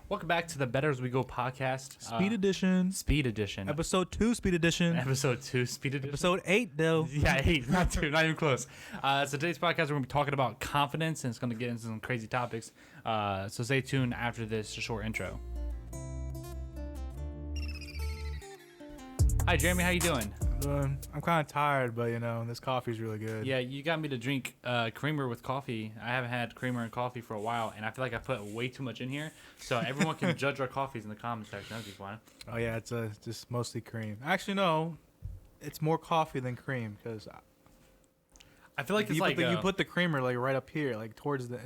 Welcome back to the Better As We Go podcast. Speed Edition. Speed Edition. Episode 2, Speed Edition. Episode 2, Speed Edition. Episode 8, though. Yeah, 8, not 2, not even close. So today's podcast, we're going to be talking about confidence, and it's going to get into some crazy topics. So stay tuned after this short intro. Hi, Jeremy. How you doing? I'm kind of tired, but, this coffee's really good. Yeah, you got me to drink creamer with coffee. I haven't had creamer and coffee for a while, and I feel like I put way too much in here. So everyone can judge our coffees in the comment section. That'd be fun. Oh, yeah, it's just mostly cream. Actually, no, it's more coffee than cream, because I feel like it's you put the creamer right up here, towards the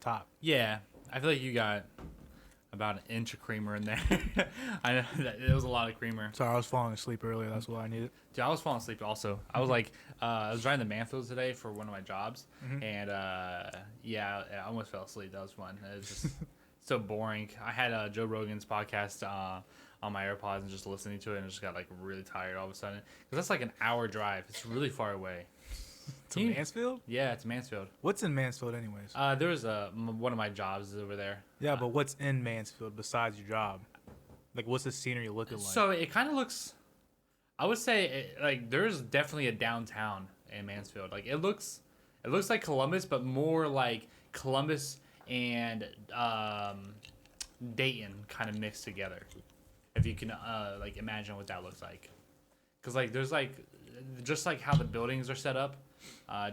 top. Yeah, I feel like you got about an inch of creamer in there. I know that it was a lot of creamer. Sorry, I was falling asleep earlier. That's what I needed. Dude, I was falling asleep also. I was I was driving the Mansfield today for one of my jobs, and I almost fell asleep. That was fun. It was just so boring. I had Joe Rogan's podcast on my AirPods and just listening to it, and just got really tired all of a sudden. Because that's an hour drive. It's really far away. To Mansfield? Yeah, it's Mansfield. What's in Mansfield, anyways? There's one of my jobs is over there. Yeah, but what's in Mansfield besides your job? What's the scenery looking like? So it kind of looks. I would say there's definitely a downtown in Mansfield. It looks like Columbus, but more like Columbus and Dayton kind of mixed together. If you can imagine what that looks like, because there's just how the buildings are set up.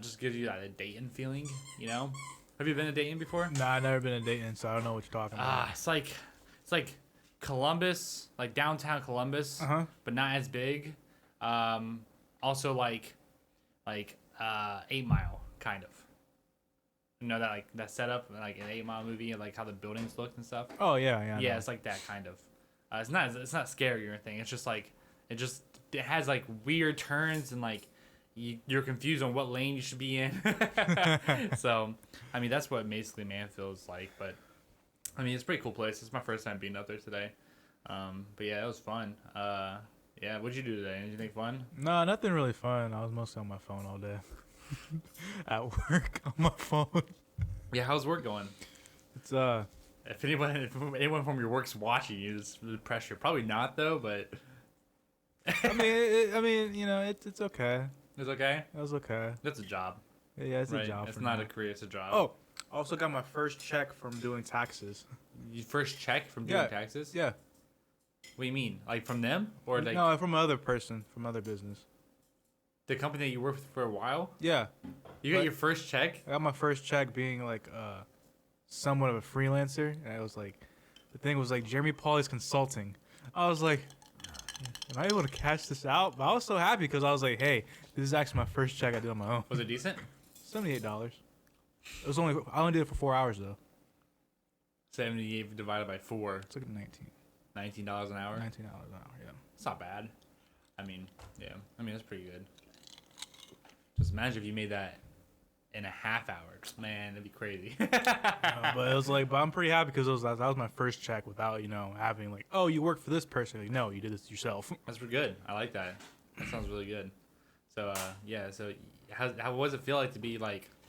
Just gives you that Dayton feeling, Have you been to Dayton before? Nah, I've never been to Dayton, so I don't know what you're talking about. It's like Columbus, downtown Columbus, but not as big. Also 8 Mile, kind of. You know that setup, an 8 Mile movie, and how the buildings look and stuff. Oh yeah. Yeah, it's like that kind of. It's not scary or anything. It's just it has weird turns and you're confused on what lane you should be in. So, that's what basically Mansfield's like. But, it's a pretty cool place. It's my first time being up there today. But, yeah, it was fun. Yeah, what'd you do today? Anything fun? No, nothing really fun. I was mostly on my phone all day. At work, on my phone. Yeah, how's work going? It's, If anyone from your work's watching you, it's the pressure. Probably not, though, but... it's okay. It's okay? It was okay. That's a job. Yeah, it's a job. It's not a career, it's a job. Oh, also got my first check from doing taxes. Your first check from doing taxes? Yeah. What do you mean? From them? Or No, from another person, from other business. The company that you worked with for a while? Yeah. You got your first check? I got my first check being somewhat of a freelancer. And I was the thing was Jeremy Pauly's Consulting. I was like, am I able to cash this out? But I was so happy because I was like, hey, this is actually my first check I did on my own. Was it decent? $78. I only did it for 4 hours though. 78 divided by 4. It's like 19. $19 an hour? $19 an hour, yeah. It's not bad. Yeah. That's pretty good. Just imagine if you made that in a half hour. Man, that'd be crazy. But it was but I'm pretty happy because that was my first check without, having oh, you work for this person. No, you did this yourself. That's pretty good. I like that. That sounds really good. So, yeah. So, how does it feel to be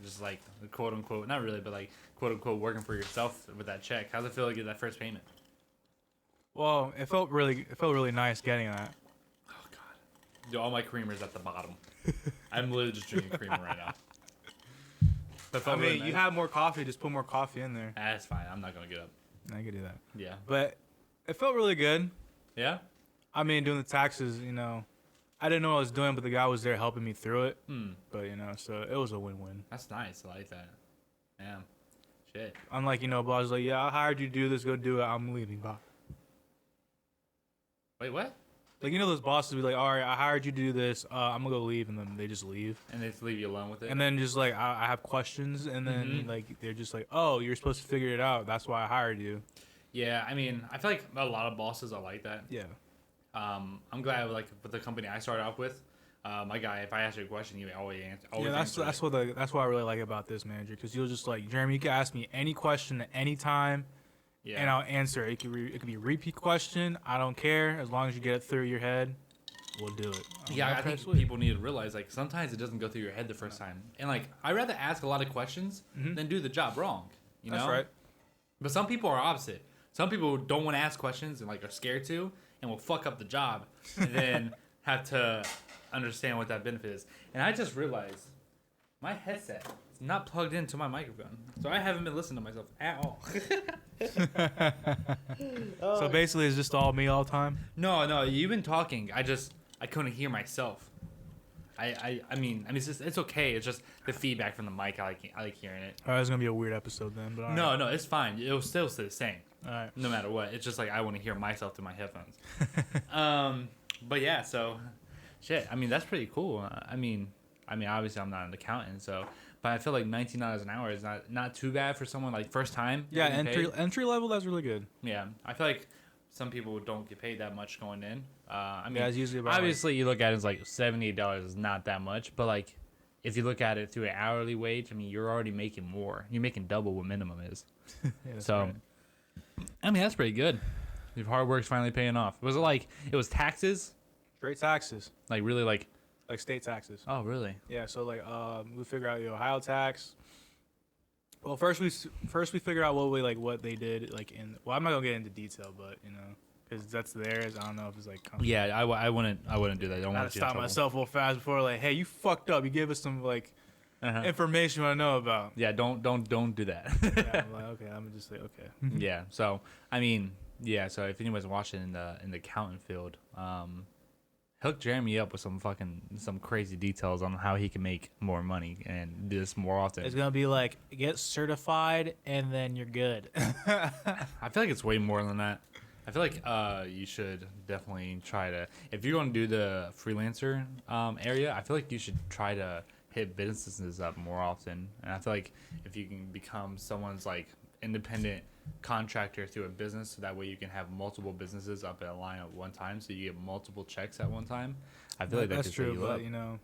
just quote unquote, not really, but quote unquote working for yourself with that check? How's it feel to get that first payment? Well, it felt really nice getting that. Oh God, dude, all my creamer's at the bottom. I'm literally just drinking creamer right now. Really nice. You have more coffee. Just put more coffee in there. That's fine. I'm not gonna get up. I could do that. Yeah. But it felt really good. Yeah. Doing the taxes, I didn't know what I was doing, but the guy was there helping me through it. But so it was a win-win. That's nice. I like that. Yeah. Shit. Unlike boss was like, yeah, I hired you to do this. Go do it. I'm leaving. Bye. Wait, what? Those bosses be like, all right, I hired you to do this. I'm gonna go leave, and then they just leave. And they just leave you alone with it. And then just I have questions, and then they're just like, oh, you're supposed to figure it out. That's why I hired you. Yeah, I feel like a lot of bosses are like that. Yeah. I'm glad with the company I started off with. My guy, if I ask you a question, you always answer. Yeah, that's what I really like about this manager, because you'll just Jeremy, you can ask me any question at any time. Yeah. And I'll answer it. It could be a repeat question. I don't care. As long as you get it through your head, we'll do it. I think people need to realize sometimes it doesn't go through your head the first time. And I'd rather ask a lot of questions than do the job wrong. That's right. But some people are opposite. Some people don't want to ask questions and like are scared to, and will fuck up the job, and then have to understand what that benefit is. And I just realized my headset is not plugged into my microphone, so I haven't been listening to myself at all. So basically, it's just all me all the time. No, you've been talking. I couldn't hear myself. I mean, it's okay. It's just the feedback from the mic. I like hearing it. All right, it's gonna be a weird episode then. But all No, right. no, it's fine. It'll still stay the same, All right. no matter what. It's just like I want to hear myself through my headphones. But yeah, so shit. I mean, that's pretty cool. I mean, obviously I'm not an accountant, so. But I feel like $19 an hour is not too bad for someone like first time. Yeah, getting paid. entry level. That's really good. Yeah, I feel like some people don't get paid that much going in. I mean, Yeah, it's usually about obviously you look at it as like $78 is not that much, but like if you look at it through an hourly wage, I mean, you're already making more. You're making double what minimum is. Yeah, that's So, right. I mean, that's pretty good. Your hard work's finally paying off. Was it like it was taxes? Straight taxes, Like really like? like state taxes. Oh, really? Yeah, so like we figure out the Ohio tax. Well, first we figure out what they did like in. Well, I'm not gonna get into detail, but you know, because that's theirs. I don't know if it's like. Yeah, I wouldn't do that. I don't I want had to to stop myself real fast before like, hey, you fucked up. You gave us some like Uh-huh. information I know about. Yeah, don't do that. Yeah, I'm like, okay, I'm just like, okay. Yeah. So I mean, yeah. So if anyone's watching in the accountant field, hook Jeremy up with some crazy details on how he can make more money and do this more often. It's gonna be like get certified and then you're good. I feel like it's way more than that. I feel like you should definitely try to, if you're going to do the freelancer area, I feel like you should try to hit businesses up more often. And I feel like if you can become someone's like independent contractor through a business, so that way you can have multiple businesses up at a line at one time, so you get multiple checks at one time. I feel like that That's could set true, you but up. you know,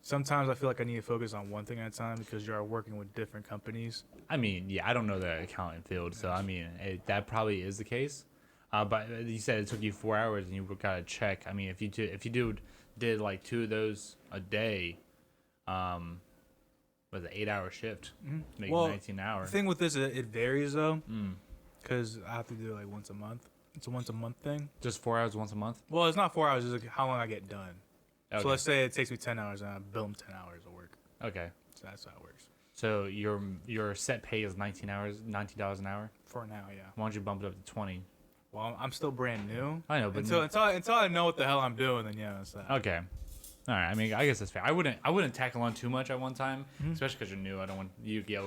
sometimes I feel like I need to focus on one thing at a time because you are working with different companies. I mean, yeah, I don't know the accounting field, so I mean, that probably is the case. But you said it took you 4 hours and you got to check. I mean, if you did like 2 of those a day, was an 8-hour shift, make Well, 19 hours. The thing with this, it varies though, Mm. because I have to do it like once a month. It's a once a month thing. Just 4 hours once a month. Well, it's not 4 hours. It's like how long I get done. Okay. So let's say it takes me 10 hours and I bill them 10 hours of work. Okay. So that's how it works. So your set pay is $19 an hour. For now, yeah. Why don't you bump it up to 20? Well, I'm still brand new. I know, but Until I know what the hell I'm doing, then yeah, that's that. okay. All right. I mean, I guess that's fair. I wouldn't tackle on too much at one time, especially because you're new. I don't want you to get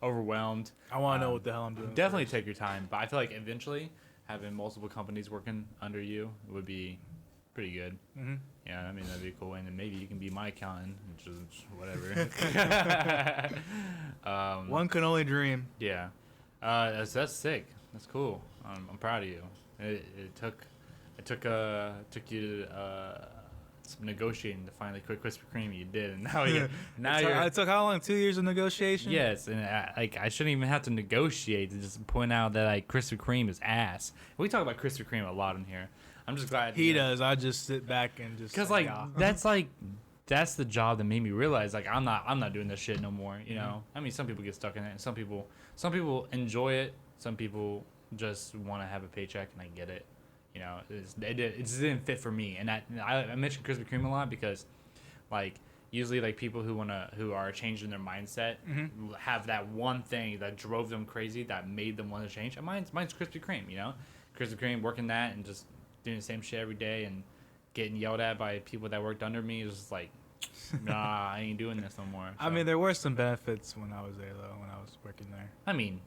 overwhelmed. I want to know what the hell I'm doing. Definitely first. take your time, but I feel like eventually having multiple companies working under you would be pretty good. Mm-hmm. Yeah, I mean that'd be cool, and then maybe you can be my accountant, which is whatever. One can only dream. Yeah, that's sick. That's cool. I'm proud of you. It took you some negotiating to finally quit Krispy Kreme. You did, and now It took how long? 2 years of negotiation. Yes, and I shouldn't even have to negotiate to just point out that like Krispy Kreme is ass. We talk about Krispy Kreme a lot in here. I'm just glad He does. I just sit back and just because that's the job that made me realize like I'm not doing this shit no more. You know, I mean some people get stuck in it. And some people enjoy it. Some people just want to have a paycheck, and I get it. You know, it just didn't fit for me. And I mentioned Krispy Kreme a lot because like usually like people who are changing their mindset have that one thing that drove them crazy that made them want to change. And mine's Krispy Kreme. You know, Krispy Kreme working that and just doing the same shit every day and getting yelled at by people that worked under me is just like, nah, I ain't doing this no more. I mean, there were some benefits when I was there, though, when I was working there. I mean,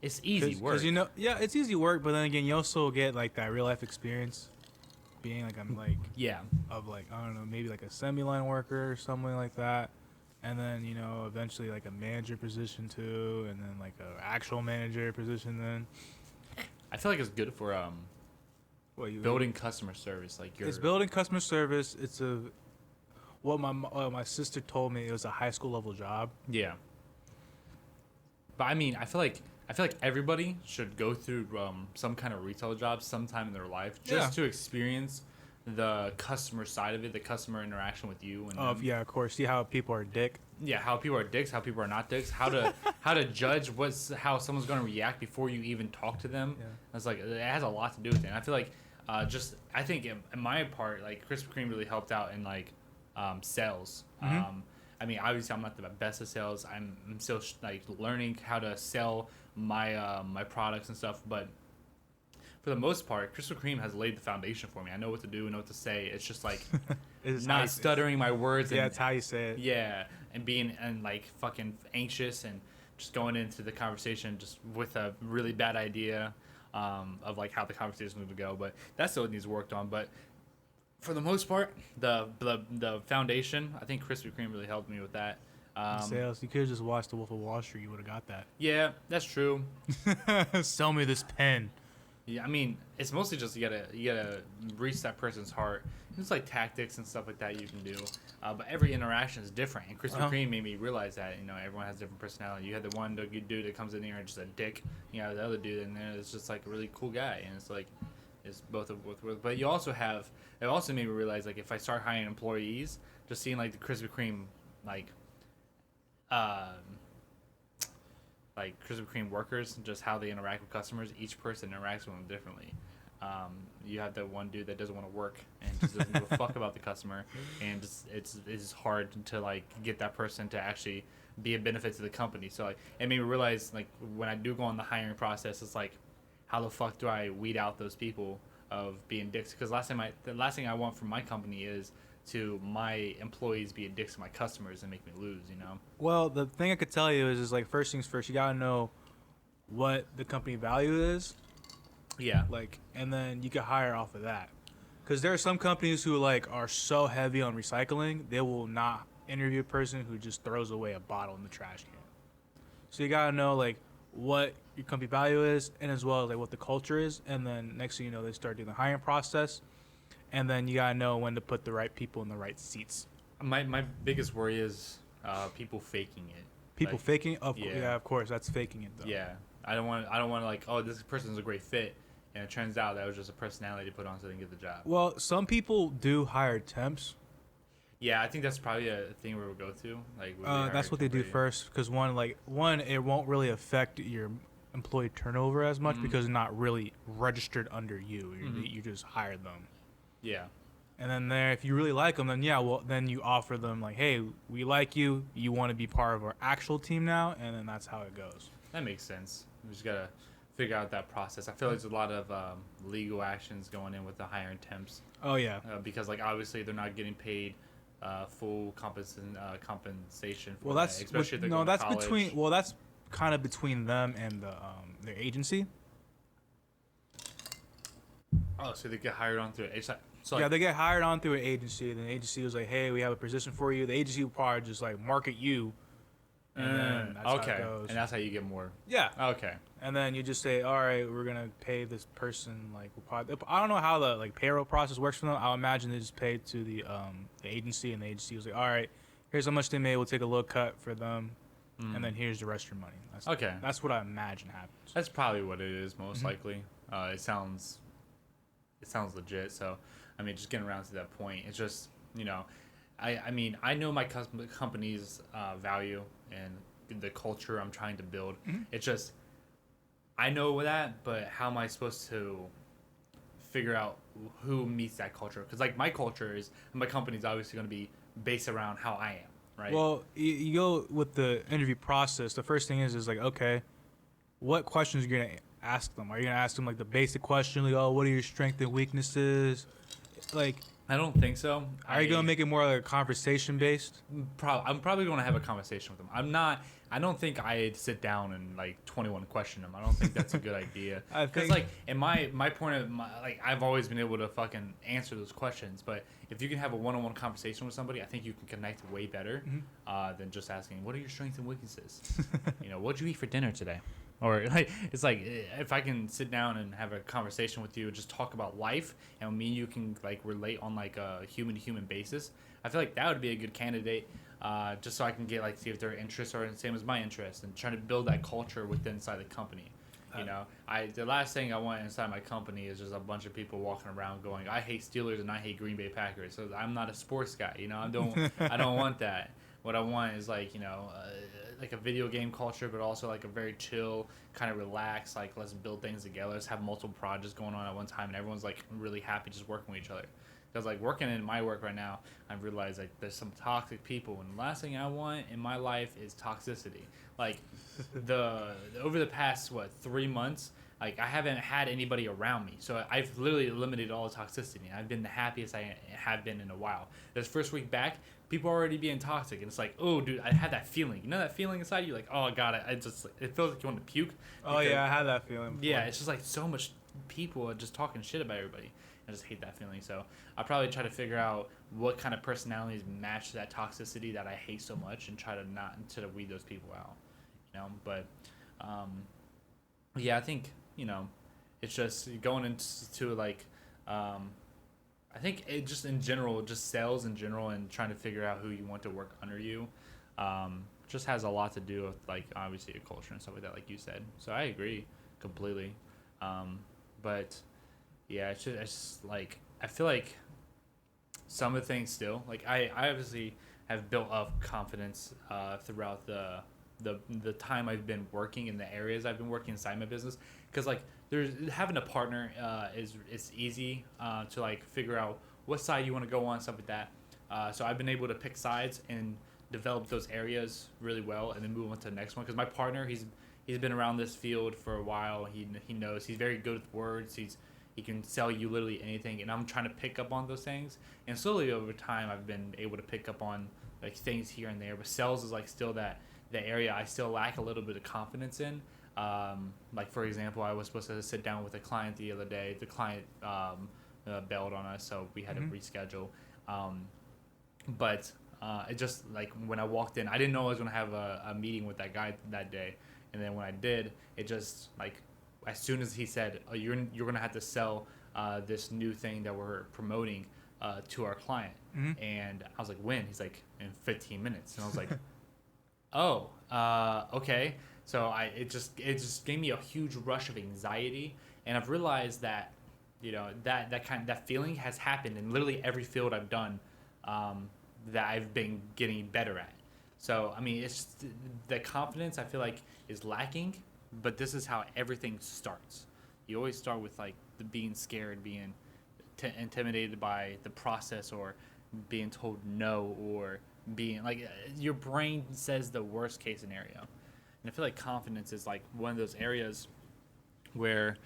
it's easy work. Because, you know, yeah, it's easy work, but then again, you also get, like, that real-life experience being, like, I'm, like, yeah. of, like, I don't know, maybe, like, a semi-line worker or something like that. And then, you know, eventually, like, a manager position, too, and then, like, a actual manager position then. I feel like it's good for building customer service. Like It's building customer service. It's what my sister told me, it was a high school level job. Yeah. But I mean, I feel like everybody should go through some kind of retail job sometime in their life just to experience the customer side of it, the customer interaction with you. And Yeah, of course. See how people are dick. yeah, how people are dicks, how people are not dicks, how to judge how someone's going to react before you even talk to them. Yeah. That's like it has a lot to do with it. And I feel like I think in my part, like Krispy Kreme really helped out in like sales. Mm-hmm. I mean, obviously I'm not the best at sales. I'm still like learning how to sell my products and stuff, but for the most part, Krispy Kreme has laid the foundation for me. I know what to do and know what to say. It's just like It's not stuttering my words. Yeah, And, it's how you say it. yeah, and being and like fucking anxious and just going into the conversation just with a really bad idea of like how the conversation is going to go. But that still needs worked on. But for the most part, the foundation, I think Krispy Kreme really helped me with that. Sales. You could have just watched The Wolf of Wall Street. You would have got Yeah, that's true. that. Sell me this pen. Yeah, I mean, it's mostly just you gotta reach that person's heart. It's like tactics and stuff like that you can do, but every interaction is different. And Krispy Kreme made me realize that everyone has different personality. You had the one dude that comes in here and just a dick. You know, the other dude in there is just like a really cool guy, and it's like it's both. But you also have it also made me realize like if I start hiring employees, just seeing like the Krispy Kreme like Krispy Kreme workers, just how they interact with customers. Each person interacts with them differently. You have that one dude that doesn't want to work and just doesn't give a fuck about the customer, and just, it's hard to like get that person to actually be a benefit to the company. So like it made me realize like when I do go on the hiring process, it's like how the fuck do I weed out those people of being dicks? Because the last thing I want from my company is to my employees be dicks to my customers and make me lose. Well, the thing I could tell you is like first things first. You gotta know what the company value is. Yeah. Like, and then you can hire off of that. Because there are some companies who like are so heavy on recycling, they will not interview a person who just throws away a bottle in the trash can. So you gotta know like what your company value is, and as well as like what the culture is. And then next thing you know, they start doing the hiring process, and then you gotta know when to put the right people in the right seats. My biggest worry is people faking it. People Like, faking? yeah. Yeah, of course, that's faking it though. Yeah, I don't want like, oh, this person's a great fit, and it turns out that was just a personality to put on so they can get the job. Well, some people do hire temps. Yeah, I think that's probably a thing we would go to. Like, That's what they do first, because one, it won't really affect your employee turnover as much because they're not really registered under you. You just hire them, Yeah. and then there, if you really like them, then then you offer them like, hey, we like you. You want to be part of our actual team now, and then that's how it goes. That makes sense. We just gotta figure out that process. I feel like there's a lot of legal actions going in with the hiring temps. Oh yeah. Because like obviously they're not getting paid full compensation for Well, that, especially if they're going to college. that's kind of between them and their agency. Oh, so they get hired on through it. So Yeah, they get hired on through an agency. Then the agency was like, "Hey, we have a position for you." The agency will probably just like market you, and then that's how it goes. And that's how you get more. Yeah, Okay. and then you just say, "All right, we're gonna pay this person." Like, we'll probably, I don't know how the like payroll process works for them. I'll imagine they just pay to the agency, and the agency was like, "All right, here's how much they made. We'll take a little cut for them, and then here's the rest of your money." Okay. That's what I imagine happens. That's probably what it is, most likely. It sounds legit. So, I mean, just getting around to that point, it's just, I mean, I know my company's value and the culture I'm trying to build. It's just, I know that, but how am I supposed to figure out who meets that culture? Because, like, my culture is, my company's obviously going to be based around how I am, right? Well, you go with the interview process. The first thing is like, okay, what questions are you gonna ask them? Are you gonna ask them like the basic question, like, oh, what are your strengths and weaknesses? Like, I don't think so. are you gonna make it more like conversation based? I'm probably going to have a conversation with them. I don't think I'd sit down and like 21 question them. I don't think that's a good idea. Because like in my point of like I've always been able to fucking answer those questions. But if you can have a one-on-one conversation with somebody, I think you can connect way better than just asking, what are your strengths and weaknesses? What'd you eat for dinner today? Or like it's like if I can sit down and have a conversation with you and just talk about life, and me and you can like relate on like a human to human basis, I feel like that would be a good candidate. Just so I can get like see if their interests are the same as my interests, and trying to build that culture within inside the company. The last thing I want inside my company is just a bunch of people walking around going, I hate Steelers and I hate Green Bay Packers. So I'm not a sports guy, I don't want that. What I want is like, like a video game culture, but also like a very chill, kind of relaxed, like let's build things together. Let's have multiple projects going on at one time, and everyone's like really happy just working with each other. Because like working in my work right now, I've realized like there's some toxic people, and the last thing I want in my life is toxicity. Like over the past 3 months, like I haven't had anybody around me, so I've literally eliminated all the toxicity. I've been the happiest I have been in a while. This first week back, people are already being toxic, and it's like, oh dude, I had that feeling. You know that feeling inside you, like, oh god, it feels like you want to puke. Oh yeah, I had that feeling before. Yeah, it's just like so much people are just talking shit about everybody. I just hate that feeling. So I'll probably try to figure out what kind of personalities match that toxicity that I hate so much, and try to weed those people out. But yeah, I think it's just going into like I think it just in general, just sales in general, and trying to figure out who you want to work under you, just has a lot to do with like obviously your culture and stuff like that, like you said. So I agree completely. But yeah, it's just like I feel like some of the things still like I obviously have built up confidence throughout the time I've been working in the areas I've been working inside my business, because like there's having a partner it's easy to like figure out what side you want to go on, stuff like that. So I've been able to pick sides and develop those areas really well, and then move on to the next one, because my partner he's been around this field for a while. He knows, he's very good with words. He can sell you literally anything, and I'm trying to pick up on those things. And slowly over time, I've been able to pick up on like things here and there. But sales is like still the area I still lack a little bit of confidence in. Like for example, I was supposed to sit down with a client the other day. The client bailed on us, so we had to reschedule. But it just like when I walked in, I didn't know I was gonna have a meeting with that guy that day. And then when I did, it just like as soon as he said, oh, you're gonna have to sell this new thing that we're promoting to our client, and I was like, when? He's like, in 15 minutes, and I was like, oh, okay. So it just gave me a huge rush of anxiety, and I've realized that that feeling has happened in literally every field I've done that I've been getting better at. So I mean, it's just, the confidence I feel like is lacking. But this is how everything starts. You always start with like the being scared, being intimidated by the process, or being told no, or being like your brain says the worst case scenario. And I feel like confidence is like one of those areas where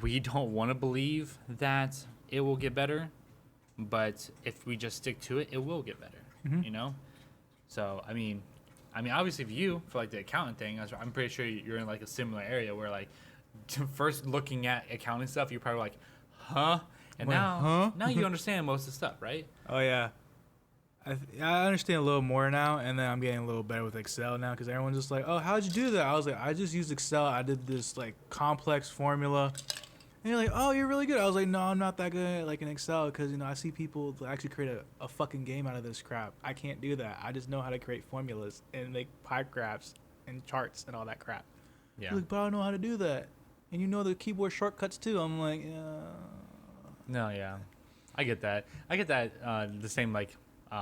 we don't want to believe that it will get better, but if we just stick to it, it will get better. So I mean, obviously, for like the accountant thing, I'm pretty sure you're in like a similar area where like first looking at accounting stuff, you're probably like, huh? And now you understand most of the stuff, right? Oh yeah, I understand a little more now, and then I'm getting a little better with Excel now, because everyone's just like, oh, how'd you do that? I was like, I just used Excel. I did this like complex formula. And you're like, oh, you're really good. I was like, no, I'm not that good like in Excel, because I see people actually create a fucking game out of this crap. I can't do that. I just know how to create formulas and make pie graphs and charts and all that crap. Yeah. Like, but I don't know how to do that. And you know the keyboard shortcuts too. I'm like, no, yeah, I get that. The same like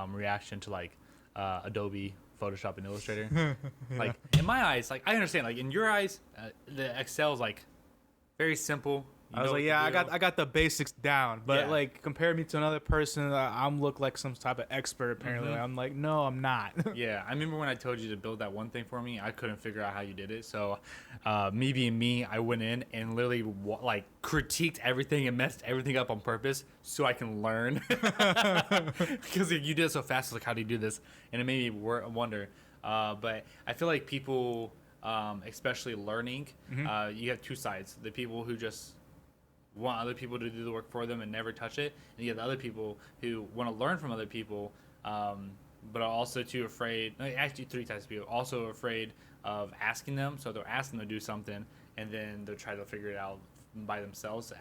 reaction to like Adobe Photoshop and Illustrator. Like in my eyes, like I understand. Like in your eyes, the Excel is like very simple. I was like, yeah, I got the basics down, but like compare me to another person, I'm look like some type of expert apparently. Like, I'm like, no, I'm not. Yeah, I remember when I told you to build that one thing for me, I couldn't figure out how you did it. So, me being me, I went in and literally like critiqued everything and messed everything up on purpose so I can learn. Because you did it so fast, like, how do you do this? And it made me wonder. But I feel like people, especially learning, you have two sides: the people who just want other people to do the work for them and never touch it, and you have the other people who want to learn from other people, but are also too afraid. Actually, three types of people: also afraid of asking them, so they'll ask them to do something, and then they'll try to figure it out by themselves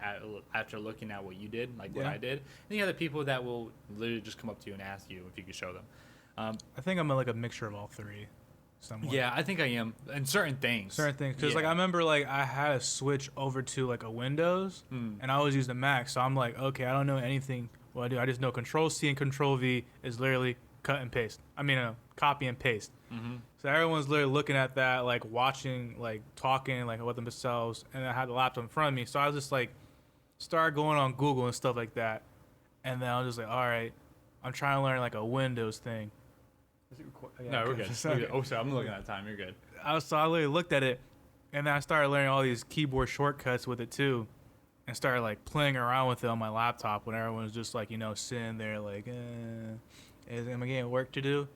after looking at what you did, like what I did. And you have the people that will literally just come up to you and ask you if you could show them. I think I'm like a mixture of all three. Somewhat. Yeah, I think I am in certain things. Because like I remember like I had to switch over to like a Windows, and I always use the Mac. So I'm like, okay, I don't know anything. What I do, I just know Control C and Control V is literally cut and paste. copy and paste. Mm-hmm. So everyone's literally looking at that, like watching, like talking, like with themselves, and I had the laptop in front of me. So I was just like, started going on Google and stuff like that, and then I was just like, all right, I'm trying to learn like a Windows thing. Is it Yeah, no, we're good. We're good. Oh, sorry, I'm looking at time. You're good. So I literally looked at it, and then I started learning all these keyboard shortcuts with it too, and started like playing around with it on my laptop when everyone was just like, sitting there like, am I getting work to do?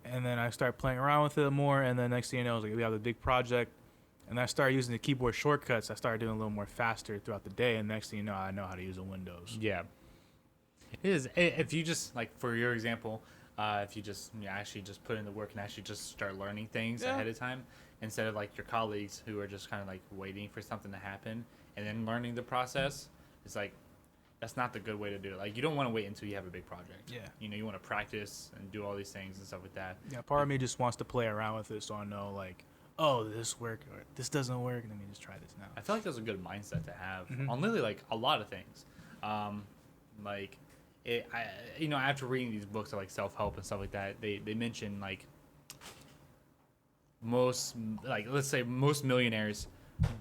And then I started playing around with it more, and then next thing you know, I was like, we have a big project, and I started using the keyboard shortcuts. I started doing a little more faster throughout the day, and next thing you know, I know how to use a Windows. Yeah. It is. If you just, like, for your example, if you just actually just put in the work and actually just start learning things ahead of time, instead of like your colleagues who are just kind of like waiting for something to happen and then learning the process, it's like, that's not the good way to do it. Like, you don't want to wait until you have a big project. Yeah. You want to practice and do all these things and stuff like that. Yeah, part of me just wants to play around with it so I know, like, oh, this work or this doesn't work. Let me just try this now. I feel like that's a good mindset to have Mm-hmm. on literally like a lot of things. Like, after reading these books of like self-help and stuff like that, they mention like most, like, let's say most millionaires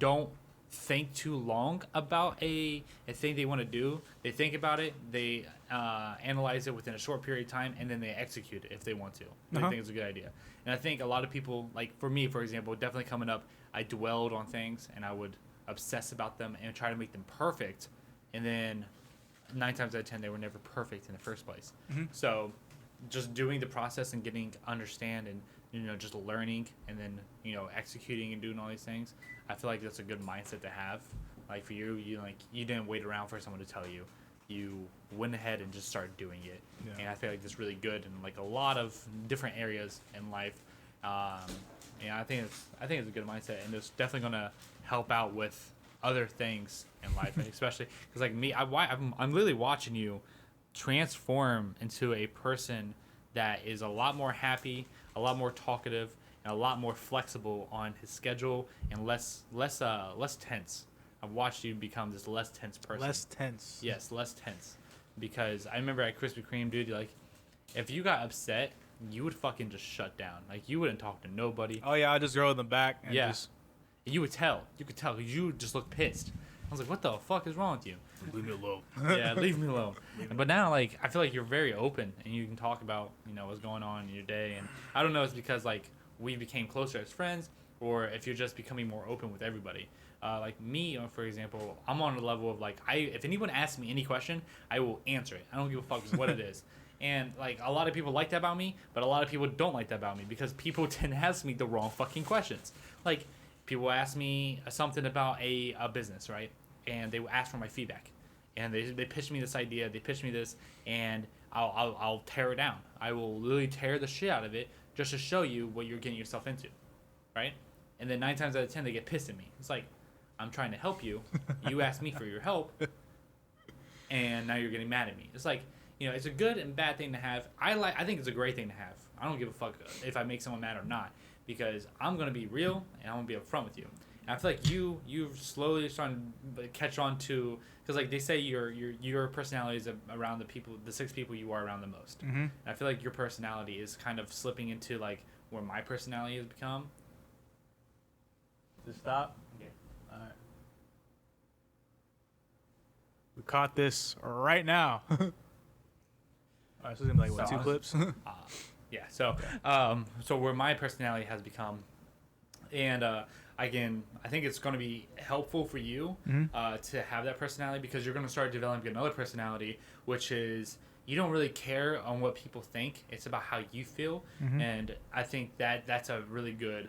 don't think too long about a thing they want to do. They think about it, they analyze it within a short period of time, and then they execute it if they want to. I think it's a good idea. And I think a lot of people, like for me, for example, definitely coming up, I dwelled on things and I would obsess about them and try to make them perfect, and then 9 times out of 10 they were never perfect in the first place. So just doing the process and getting understand and just learning and then executing and doing all these things, I feel like that's a good mindset to have. Like for you didn't wait around for someone to tell you. You went ahead and just started doing it. And I feel like that's really good in like a lot of different areas in life. I think it's a good mindset, and it's definitely gonna help out with other things in life, especially because like me, I'm literally watching you transform into a person that is a lot more happy, a lot more talkative, and a lot more flexible on his schedule and less tense. I've watched you become this less tense person. Less tense. Yes, less tense. Because I remember at Krispy Kreme, dude, like, if you got upset, you would fucking just shut down. Like, you wouldn't talk to nobody. Oh yeah, I just go in the back and Yeah. just You would tell. You could tell. 'Cause you just look pissed. I was like, what the fuck is wrong with you? leave me alone. Yeah, leave me alone. But now, like, I feel like you're very open and you can talk about, what's going on in your day. And I don't know if it's because, like, we became closer as friends or if you're just becoming more open with everybody. Like me, for example, I'm on a level of, like, if anyone asks me any question, I will answer it. I don't give a fuck what it is. And, like, a lot of people like that about me, but a lot of people don't like that about me because people tend to ask me the wrong fucking questions. Like, people ask me something about a business, right? And they will ask for my feedback. And they pitch me this idea, they pitch me this, and I'll tear it down. I will literally tear the shit out of it just to show you what you're getting yourself into, right? And then 9 times out of 10, they get pissed at me. It's like, I'm trying to help you. You asked me for your help, and now you're getting mad at me. It's like, it's a good and bad thing to have. I think it's a great thing to have. I don't give a fuck if I make someone mad or not, because I'm gonna be real and I'm gonna be upfront with you. And I feel like you've slowly starting to catch on to, because like they say your personality is around the 6 people you are around the most. Mm-hmm. And I feel like your personality is kind of slipping into like where my personality has become. Just stop. Okay. All right. We caught this right now. All right, so it's gonna be like what, So- 2 clips? Yeah, so where my personality has become, and again, I think it's going to be helpful for you to have that personality, because you're going to start developing another personality, which is you don't really care on what people think. It's about how you feel, and I think that's a really good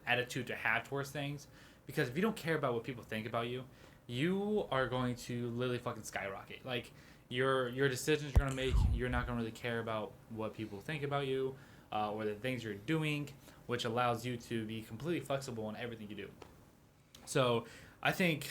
attitude to have towards things, because if you don't care about what people think about you, you are going to literally fucking skyrocket. Like, your decisions you're going to make, you're not going to really care about what people think about you or the things you're doing, which allows you to be completely flexible in everything you do. So I think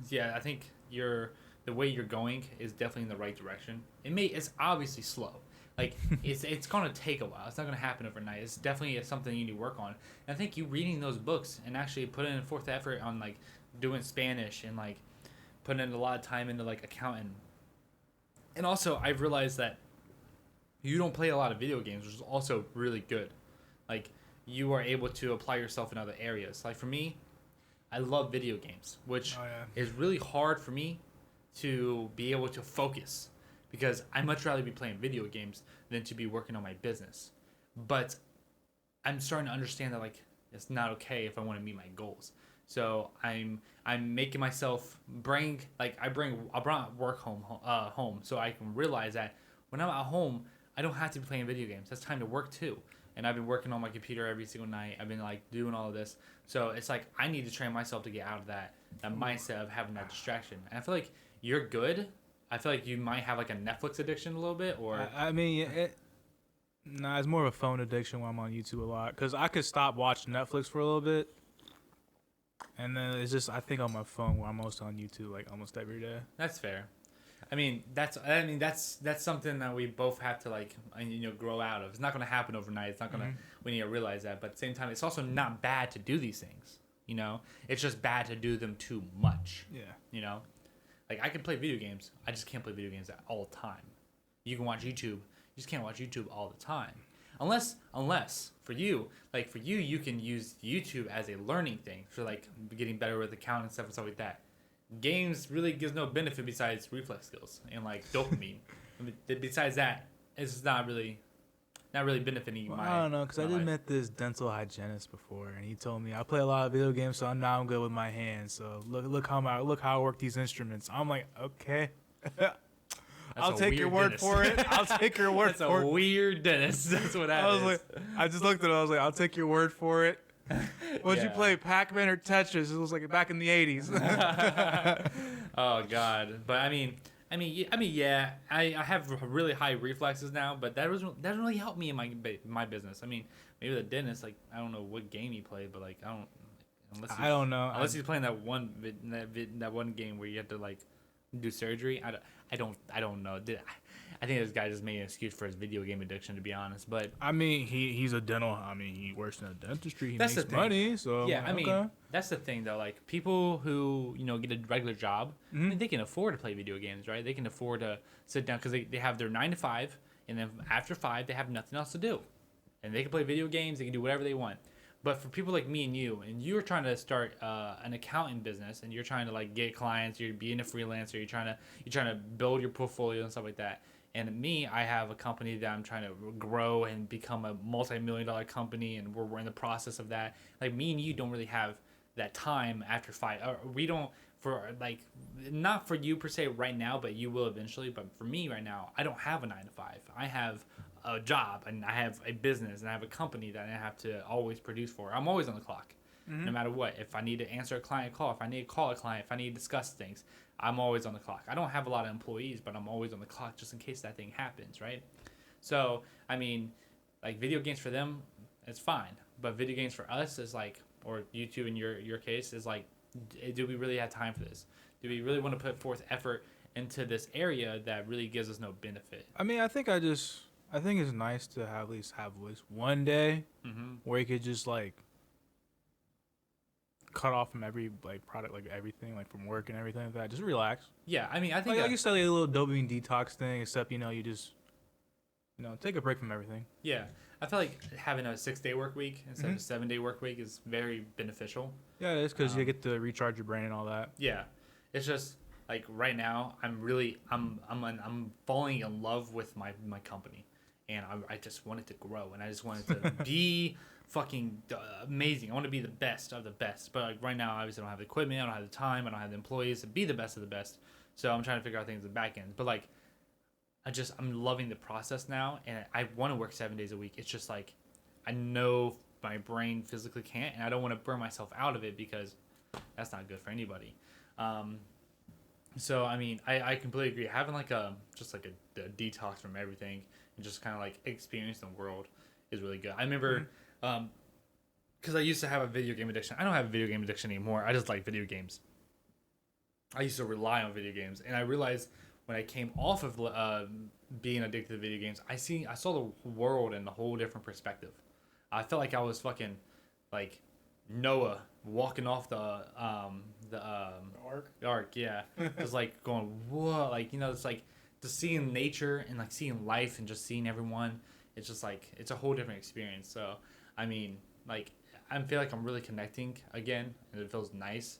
the way you're going is definitely in the right direction. It's obviously slow. Like, it's going to take a while. It's not going to happen overnight. It's definitely something you need to work on. And I think you reading those books and actually putting in forth effort on, like, doing Spanish and, like, putting in a lot of time into, like, accounting. And also, I've realized that you don't play a lot of video games, which is also really good. Like you are able to apply yourself in other areas. Like for me, I love video games, which Oh, yeah. is really hard for me to be able to focus because I'd much rather be playing video games than to be working on my business. But I'm starting to understand that like it's not okay if I want to meet my goals. So I'm making myself I brought work home so I can realize that when I'm at home I don't have to be playing video games. That's time to work too. And I've been working on my computer every single night. I've been like doing all of this. So it's like I need to train myself to get out of that mindset of having that distraction. And I feel like you're good. I feel like you might have like a Netflix addiction a little bit or I mean, nah, it's more of a phone addiction when I'm on YouTube a lot. Because I could stop watching Netflix for a little bit. And then it's just, I think on my phone where I'm most on YouTube like almost every day. That's fair. That's something that we both have to like grow out of. It's not going to happen overnight. It's not going to we need to realize that. But at the same time, it's also not bad to do these things. It's just bad to do them too much. Yeah. Like I can play video games. I just can't play video games at all time. You can watch YouTube. You just can't watch YouTube all the time. Unless for you you can use YouTube as a learning thing for like getting better with accounting and stuff like that. Games really gives no benefit besides reflex skills and like dopamine. Besides that, it's not really benefiting my. I don't know, because I did met this dental hygienist before, and he told me I play a lot of video games, so I'm good with my hands. So look how I work these instruments. I'm like, okay. I'll take your word for it. I'll take your word for it. That's a weird dentist. That's what that is. I just looked at it. I was like, I'll take your word for it. Would you play Pac-Man or Tetris? It was like back in the 80s. Oh God! But I mean, yeah. I have really high reflexes now, but that doesn't really help me in my business. I mean, maybe the dentist, like I don't know what game he played, but like I don't know. Unless he's playing that one game where you have to like do surgery. I don't know. I think this guy just made an excuse for his video game addiction, to be honest. But I mean, he's a dental. I mean, he works in a dentistry. He that's makes the thing. money. So yeah, okay. I mean, that's the thing though. Like people who get a regular job, I mean, they can afford to play video games, right? They can afford to sit down because they have their 9 to 5, and then after 5 they have nothing else to do, and they can play video games. They can do whatever they want. But for people like me and you're trying to start an accounting business, and you're trying to like get clients, you're being a freelancer, you're trying to build your portfolio and stuff like that. And me, I have a company that I'm trying to grow and become a multi-million-dollar company, and we're in the process of that. Like me and you don't really have that time after 5. Or we don't not for you per se right now, but you will eventually. But for me right now, I don't have a 9 to 5. I have a job and I have a business and I have a company that I have to always produce for. I'm always on the clock, no matter what. If I need to answer a client call, if I need to call a client, if I need to discuss things, I'm always on the clock. I don't have a lot of employees, but I'm always on the clock just in case that thing happens, right? So, I mean, like video games for them, it's fine. But video games for us is like, or you two in your case, is like, do we really have time for this? Do we really want to put forth effort into this area that really gives us no benefit? I mean, I think it's nice to at least have at least one day where you could just like cut off from every like product, like everything, like from work and everything like that. Just relax. Yeah, I mean, I think like you said, like a little dopamine detox thing. Except you just take a break from everything. Yeah, I feel like having a 6-day work week instead of a 7-day work week is very beneficial. Yeah, it is because you get to recharge your brain and all that. Yeah, it's just like right now I'm falling in love with my company, and I just want it to grow, and I just want it to be fucking amazing. I want to be the best of the best, but like right now, obviously, I don't have the equipment, I don't have the time, I don't have the employees to be the best of the best. So I'm trying to figure out things in the back end. But like, I'm loving the process now, and I want to work 7 days a week. It's just like I know my brain physically can't, and I don't want to burn myself out of it because that's not good for anybody. So I mean, I completely agree. Having like a detox from everything and just kind of like experience the world is really good. I remember, because I used to have a video game addiction. I don't have a video game addiction anymore. I just like video games. I used to rely on video games, and I realized when I came off of being addicted to video games, I saw the world in a whole different perspective. I felt like I was fucking like Noah walking off the ark, yeah. Just like going, whoa, like it's like just seeing nature and like seeing life and just seeing everyone. It's just like it's a whole different experience. So I mean, like I feel like I'm really connecting again, and it feels nice.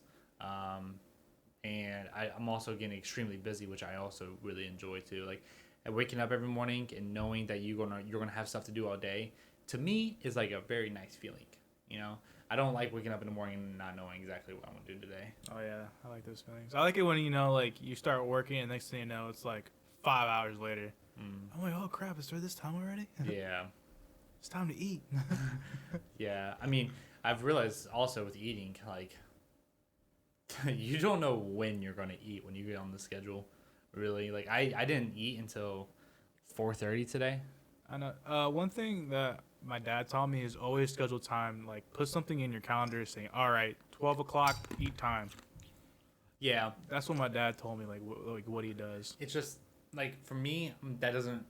And I'm also getting extremely busy, which I also really enjoy too. Like waking up every morning and knowing that you're gonna have stuff to do all day, to me is like a very nice feeling. You know, I don't like waking up in the morning and not knowing exactly what I'm gonna do today. Oh yeah, I like those feelings. I like it when like you start working and next thing you know it's like 5 hours later. I'm like, oh crap, it's this time already. Yeah, It's time to eat. yeah. I mean, I've realized also with eating, like you don't know when you're gonna eat when you get on the schedule. Really, like I didn't eat until 4:30 today. I know. One thing that my dad taught me is always schedule time. Like put something in your calendar saying, all right, 12 o'clock eat time. Yeah, That's what my dad told me. Like what he does. it's just like for me that doesn't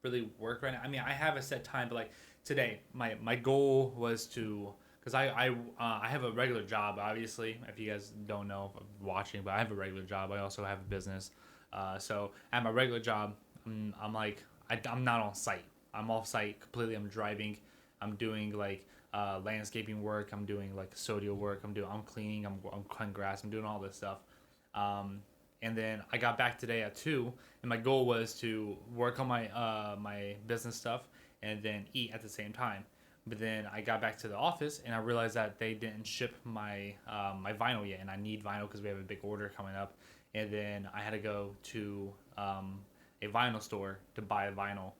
really work right now. I mean, I have a set time, but like today, my goal was to because I have a regular job. Obviously, if you guys don't know watching, but I have a regular job. I also have a business. So at my regular job, I'm like I'm not on site. I'm off site completely. I'm driving. I'm doing like landscaping work. I'm doing like custodial work. I'm cleaning. I'm cutting grass. I'm doing all this stuff. And then I got back today at 2, and my goal was to work on my business stuff and then eat at the same time. But then I got back to the office and I realized that they didn't ship my my vinyl yet, and I need vinyl because we have a big order coming up. And then I had to go to a vinyl store to buy a vinyl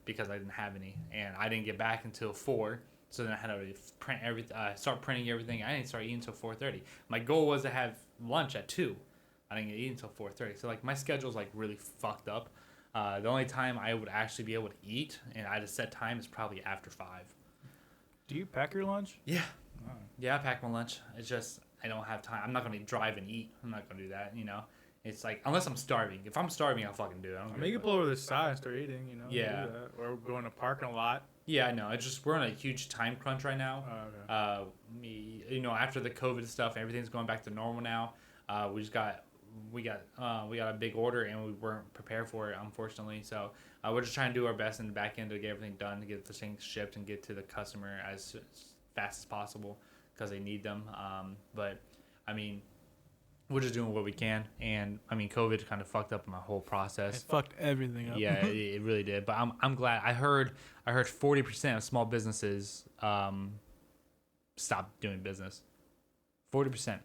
because I didn't have any, and I didn't get back until 4. So then I had to start printing everything. I didn't start eating until 4:30. My goal was to have lunch at 2. I didn't get eat until 4:30. So like my schedule's like really fucked up. The only time I would actually be able to eat and I had a set time is probably after 5. Do you pack your lunch? Yeah. Oh. Yeah, I pack my lunch. It's just I don't have time. I'm not gonna drive and eat. I'm not gonna do that. You know, it's like unless I'm starving. If I'm starving, I'll fucking do it. I don't I mean, you give can a pull over to the side and start eating. Yeah. Do that. Or go in a parking lot. Yeah, I know. It's just we're on a huge time crunch right now. Oh, okay. After the COVID stuff, everything's going back to normal now. We got a big order and we weren't prepared for it, unfortunately. So we're just trying to do our best in the back end to get everything done, to get the things shipped and get to the customer as fast as possible because they need them. But I mean, we're just doing what we can, and I mean, COVID kind of fucked up my whole process. It fucked everything up. Yeah, it really did. But I'm glad. I heard 40% of small businesses stopped doing business. 40%.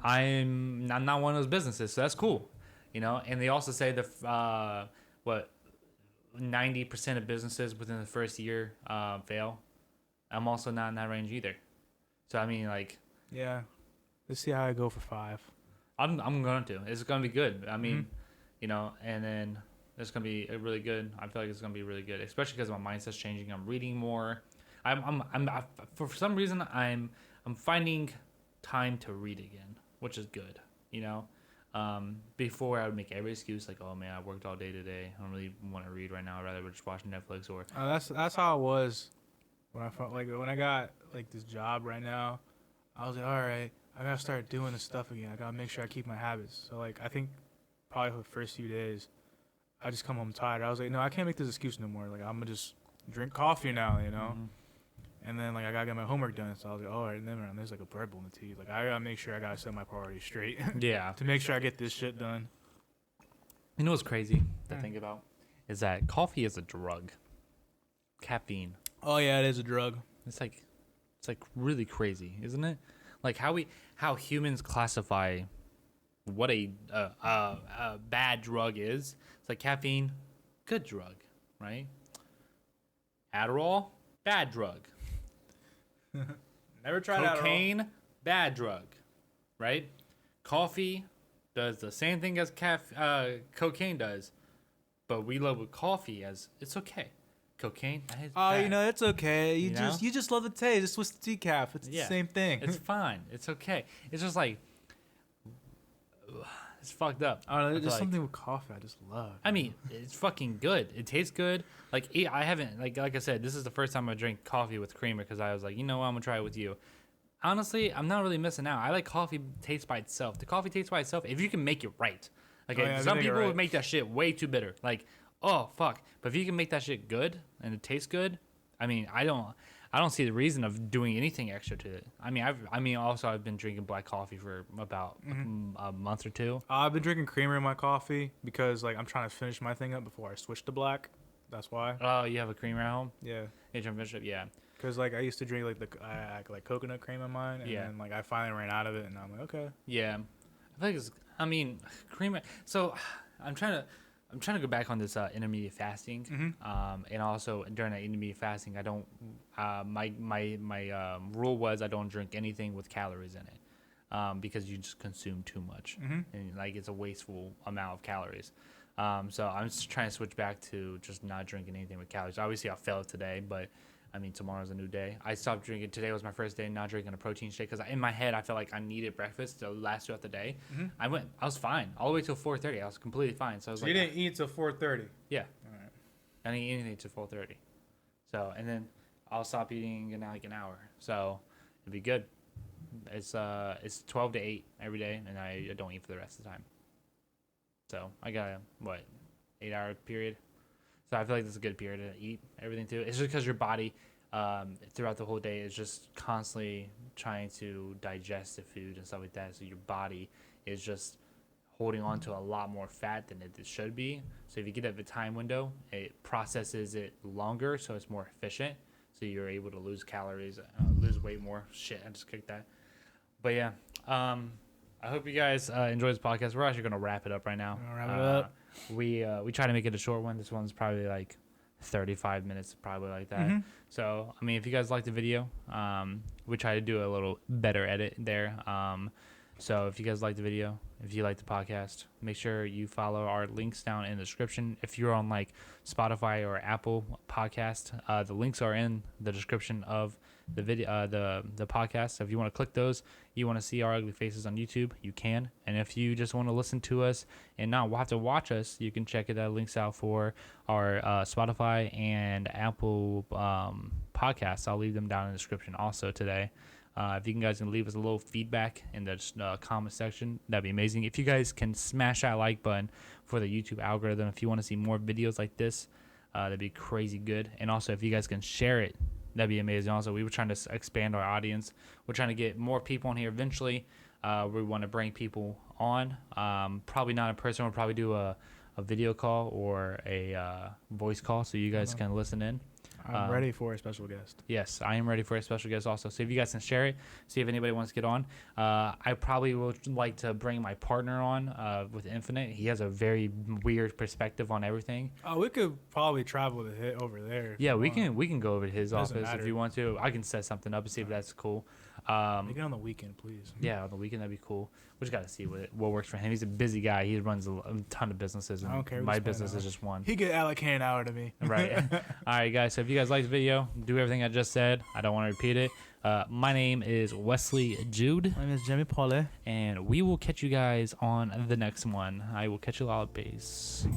I'm not one of those businesses, so that's cool, you know. And they also say 90% of businesses within the first year fail. I'm also not in that range either. So I mean, like, Yeah. Let's see how I go for 5. I'm going to. It's going to be good. I mean, you know, and then it's going to be really good. I feel like it's going to be really good, especially because my mindset's changing. I'm reading more. For some reason I'm finding time to read again, which is good. You know, before I would make every excuse like, oh man, I worked all day today. I don't really want to read right now. I'd rather just watch Netflix or. That's how it was when I felt like when I got like this job right now. I was like, all right, I gotta start doing this stuff again. I gotta make sure I keep my habits. So like I think probably for the first few days, I just come home tired. I was like, no, I can't make this excuse no more. Like I'm gonna just drink coffee now, you know. And then like I gotta get my homework done. So I was like, all right, and then there's like a Red Bull in the tea. Like I gotta make sure I gotta set my priorities straight Yeah. to make sure I get this shit done. You know what's crazy to think about is that coffee is a drug. Caffeine. Oh yeah, it is a drug. It's like really crazy, isn't it? Like how humans classify what a bad drug is. It's like caffeine, good drug, right? Adderall, bad drug. Never tried Adderall. Cocaine, bad drug, right? Coffee does the same thing as cocaine does, but we label coffee as it's okay. Cocaine, it's Oh, bad. you know, it's okay. You know? You just love the taste. It's with the decaf. It's the same thing. It's fine. It's okay. It's just like it's fucked up. I don't know. I There's feel like- something with coffee I just love. I mean, it's fucking good. It tastes good. Like I haven't like I said, this is the first time I drink coffee with creamer because I was like, you know what, I'm gonna try it with you. Honestly, I'm not really missing out. I like coffee taste by itself. The coffee tastes by itself if you can make it right. Like, Oh, yeah, I some think you're people right. would make that shit way too bitter. Like, oh fuck. But if you can make that shit good and it tastes good, I mean, I don't see the reason of doing anything extra to it. I mean, also I've been drinking black coffee for about a month or two. I've been drinking creamer in my coffee because like I'm trying to finish my thing up before I switch to black. That's why. Oh, you have a creamer at home? Yeah. You trying to finish it? Yeah. Because like I used to drink like coconut cream in mine, and Yeah. then like I finally ran out of it, and I'm like, okay. Yeah, I feel like creamer. So I'm trying to go back on this intermediate fasting, and also during that intermediate fasting, I don't. My rule was I don't drink anything with calories in it, because you just consume too much, and like it's a wasteful amount of calories. So I'm just trying to switch back to just not drinking anything with calories. Obviously, I failed today, but I mean, tomorrow's a new day. I stopped drinking. Today was my first day not drinking a protein shake because in my head I felt like I needed breakfast to last throughout the day. I was fine all the way till 4:30. I was completely fine. So I was So like, you didn't eat till 4:30. yeah, All right. I didn't eat anything till 4:30. So and then I'll stop eating in like an hour. So it'd be good. It's 12 to 8 every day, and I don't eat for the rest of the time. So I got a 8-hour period. So I feel like this is a good period to eat everything too. It's just because your body throughout the whole day is just constantly trying to digest the food and stuff like that. So your body is just holding on to a lot more fat than it should be. So if you get a time window, it processes it longer, so it's more efficient. So you're able to lose calories, lose weight more. Shit, I just kicked that. But yeah, I hope you guys enjoy this podcast. We're actually gonna wrap it up right now. Gonna wrap it up. We try to make it a short one. This one's probably like 35 minutes, probably like that. So I mean, if you guys like the video, we try to do a little better edit there. So if you guys like the video, if you like the podcast, make sure you follow our links down in the description. If you're on like Spotify or Apple Podcast, the links are in the description of the video, the podcast. So if you want to click those, you want to see our ugly faces on YouTube, you can. And if you just want to listen to us and not have to watch us, you can check links out for our Spotify and Apple podcasts. I'll leave them down in the description also today. If you guys can leave us a little feedback in the comment section, that'd be amazing. If you guys can smash that like button for the YouTube algorithm, if you want to see more videos like this, that'd be crazy good. And also, if you guys can share it, that'd be amazing. Also, we were trying to expand our audience. We're trying to get more people on here eventually. We want to bring people on. Probably not in person. We'll probably do a video call or a voice call so you guys can listen in. I'm ready for a special guest. Yes, I am ready for a special guest also. So if you guys can share it, see if anybody wants to get on. I probably would like to bring my partner on with Infinite. He has a very weird perspective on everything. Oh, we could probably travel to hit over there. Yeah, we can go over to his Doesn't office if matter. you want to. I can set something up and see if that's cool. Make it on the weekend, please. Yeah, on the weekend that'd be cool. We just got to see what works for him. He's a busy guy. He runs a ton of businesses, and I don't care. We my spend business an is hour. just one. He could allocate an hour to me. Right. All right, guys. So if you guys like the video, do everything I just said. I don't want to repeat it. My name is Wesley Jude, My name is Jamie Paule. and we will catch you guys on the next one. I will catch you all, peace.